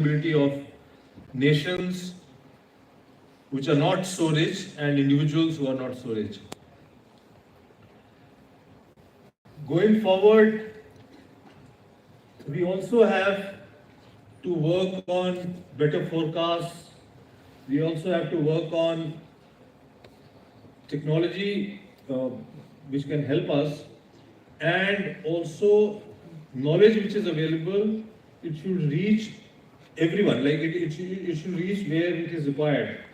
sustainability of nations which are not so rich and individuals who are not so rich. Going forward, we also have to work on better forecasts. We also have to work on technology which can help us, and also knowledge which is available. It should reach everyone, like it should reach where it is required,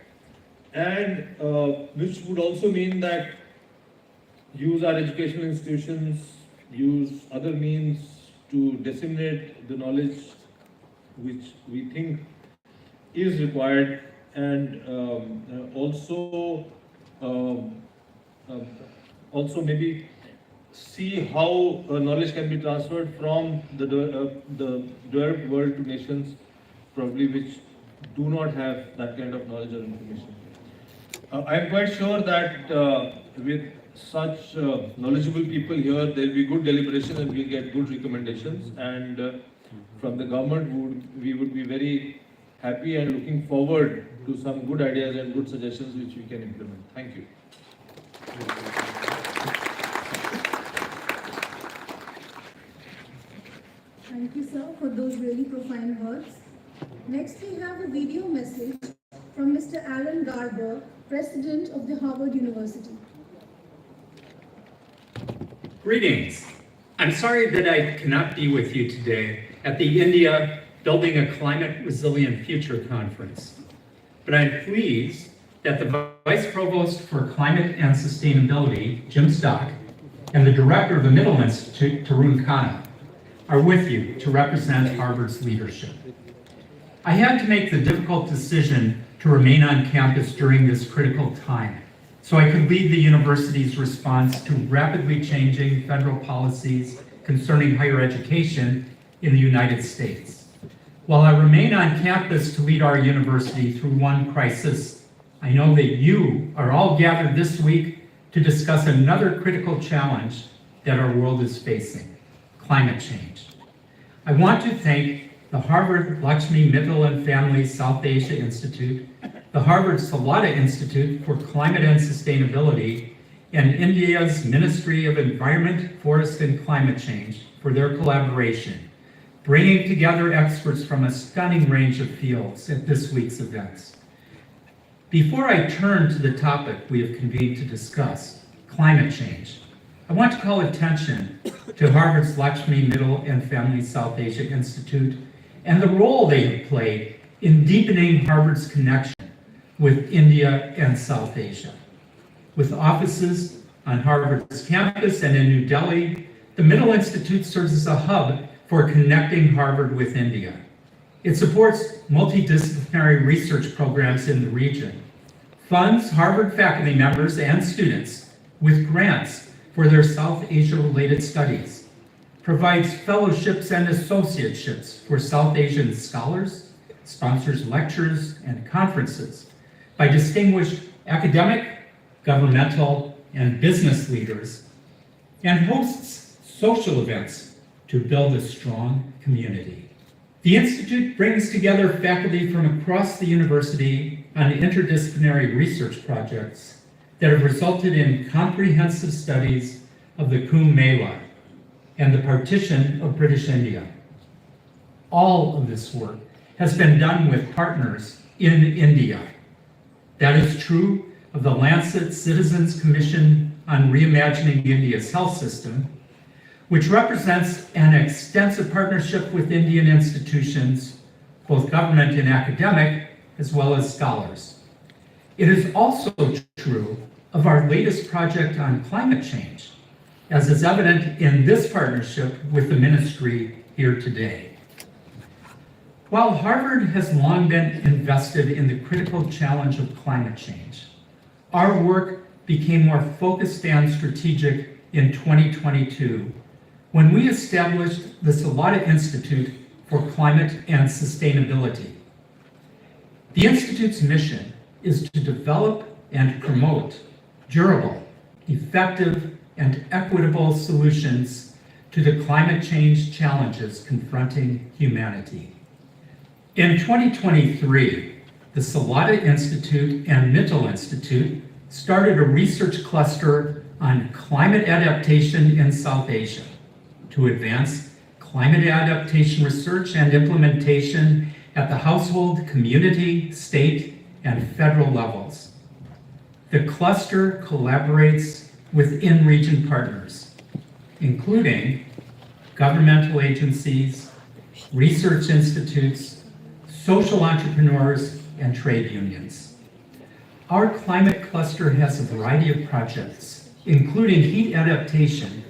and which would also mean that use our educational institutions, use other means to disseminate the knowledge which we think is required, and also maybe see how knowledge can be transferred from the developed world to nations probably which do not have that kind of knowledge or information. I am quite sure that with such knowledgeable people here, there will be good deliberation and we will get good recommendations, and from the government we would be very happy and looking forward to some good ideas and good suggestions which we can implement. Thank you. Thank you, sir, for those really profound words. Next, we have a video message from Mr. Alan Garber, President of the Harvard University. Greetings. I'm sorry that I cannot be with you today at the India Building a Climate Resilient Future conference, but I'm pleased that the Vice Provost for Climate and Sustainability, Jim Stock, and the Director of the Middle Institute, Tarun Khanna, are with you to represent Harvard's leadership. I had to make the difficult decision to remain on campus during this critical time, so I could lead the university's response to rapidly changing federal policies concerning higher education in the United States. While I remain on campus to lead our university through one crisis, I know that you are all gathered this week to discuss another critical challenge that our world is facing: climate change. I want to thank the Harvard Lakshmi Mittal and Family South Asia Institute, the Harvard Salata Institute for Climate and Sustainability, and India's Ministry of Environment, Forest and Climate Change for their collaboration, bringing together experts from a stunning range of fields at this week's events. Before I turn to the topic we have convened to discuss, climate change, I want to call attention to Harvard's Lakshmi Mittal and Family South Asia Institute and the role they have played in deepening Harvard's connection with India and South Asia. With offices on Harvard's campus and in New Delhi, the Mittal Institute serves as a hub for connecting Harvard with India. It supports multidisciplinary research programs in the region, funds Harvard faculty members and students with grants for their South Asia-related studies, provides fellowships and associateships for South Asian scholars, sponsors lectures and conferences by distinguished academic, governmental, and business leaders, and hosts social events to build a strong community. The Institute brings together faculty from across the university on interdisciplinary research projects that have resulted in comprehensive studies of the Kumbh Mela and the partition of British India. All of this work has been done with partners in India. That is true of the Lancet Citizens Commission on Reimagining India's Health System, which represents an extensive partnership with Indian institutions, both government and academic, as well as scholars. It is also true of our latest project on climate change, as is evident in this partnership with the ministry here today. While Harvard has long been invested in the critical challenge of climate change, our work became more focused and strategic in 2022 when we established the Salata Institute for Climate and Sustainability. The Institute's mission is to develop and promote durable, effective, and equitable solutions to the climate change challenges confronting humanity. In 2023, the Salata Institute and Mitchell Institute started a research cluster on climate adaptation in South Asia to advance climate adaptation research and implementation at the household, community, state, and federal levels. The cluster collaborates with in-region partners, including governmental agencies, research institutes, social entrepreneurs, and trade unions. Our climate cluster has a variety of projects, including heat adaptation,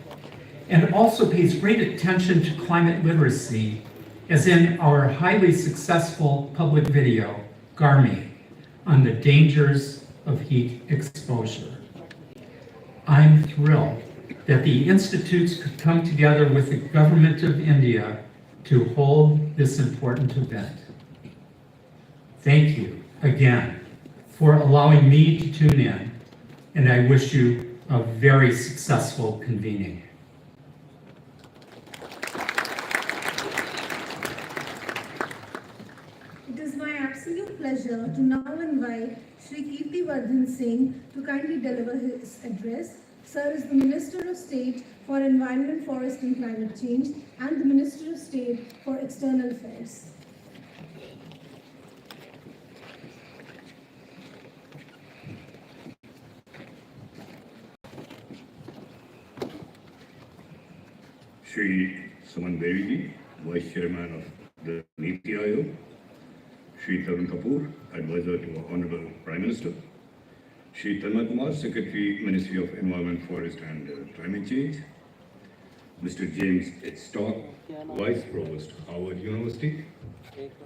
and also pays great attention to climate literacy, as in our highly successful public video, Garmi, on the dangers of heat exposure. I'm thrilled that the institutes could come together with the Government of India to hold this important event. Thank you again for allowing me to tune in, and I wish you a very successful convening. It is my absolute pleasure to now invite Shri Kirtivardhan Singh to kindly deliver his address. Sir is the Minister of State for Environment, Forest and Climate Change and the Minister of State for External Affairs. Shri Suman Beriji, Vice Chairman of the Niti Aayog, Shri Tarun Kapoor, Advisor to our Honorable Prime Minister, Shri Tanmay Kumar, Secretary, Ministry of Environment, Forest and Climate Change, Mr. James H. Stock, Vice Provost, Howard University,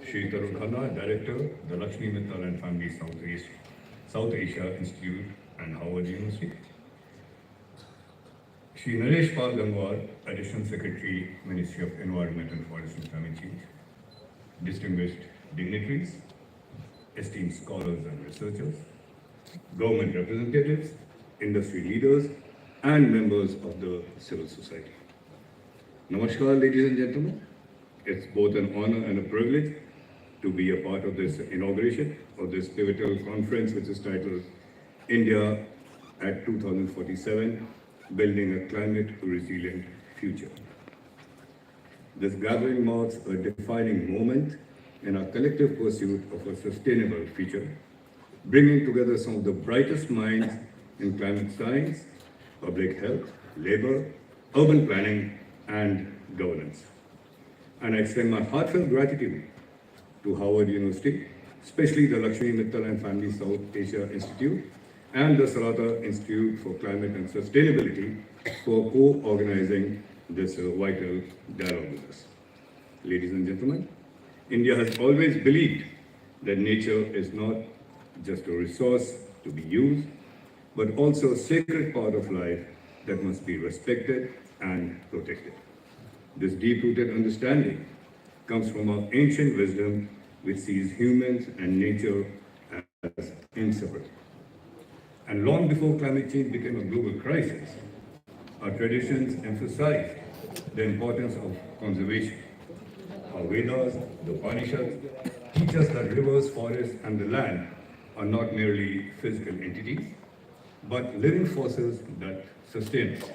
Shri Tarun Khanna, Director, the Lakshmi Mittal and Family South Asia Institute and Howard University, Shri Naresh Pal Gangwar, Additional Secretary, Ministry of Environment and Forest and Climate Change, distinguished dignitaries, esteemed scholars and researchers, government representatives, industry leaders, and members of the civil society. Namaskar, ladies and gentlemen. It's both an honor and a privilege to be a part of this inauguration of this pivotal conference, which is titled India at 2047, Building a Climate Resilient Future. This gathering marks a defining moment in our collective pursuit of a sustainable future, bringing together some of the brightest minds in climate science, public health, labor, urban planning, and governance. And I extend my heartfelt gratitude to Howard University, especially the Lakshmi Mittal and Family South Asia Institute and the Salata Institute for Climate and Sustainability for co-organizing this vital dialogue with us. Ladies and gentlemen, India has always believed that nature is not just a resource to be used, but also a sacred part of life that must be respected and protected. This deep-rooted understanding comes from our ancient wisdom, which sees humans and nature as inseparable. And long before climate change became a global crisis, our traditions emphasized the importance of conservation. Our Vedas, the Upanishads, teach us that rivers, forests, and the land are not merely physical entities, but living forces that sustain us.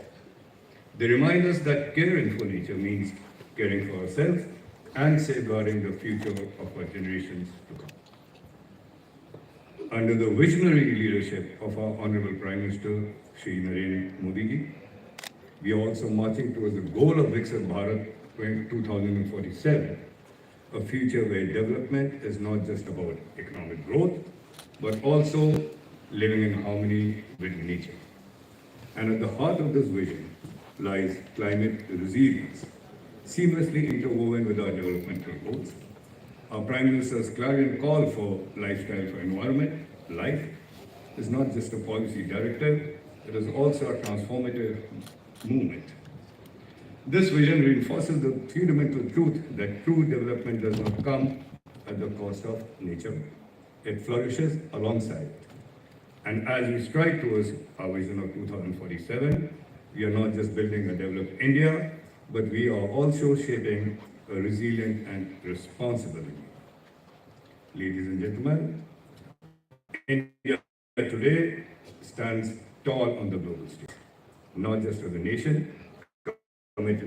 They remind us that caring for nature means caring for ourselves and safeguarding the future of our generations to come. Under the visionary leadership of our Honorable Prime Minister, Shri Narendra Modi ji, we are also marching towards the goal of Viksit Bharat 2047, a future where development is not just about economic growth, but also living in harmony with nature. And at the heart of this vision lies climate resilience, seamlessly interwoven with our developmental goals. Our Prime Minister's clarion call for lifestyle for environment, life, is not just a policy directive, it is also a transformative movement. This vision reinforces the fundamental truth that true development does not come at the cost of nature. It flourishes alongside it. And as we strive towards our vision of 2047, we are not just building a developed India, but we are also shaping a resilient and responsible India. Ladies and gentlemen, India today stands tall on the global stage, not just as a nation committed to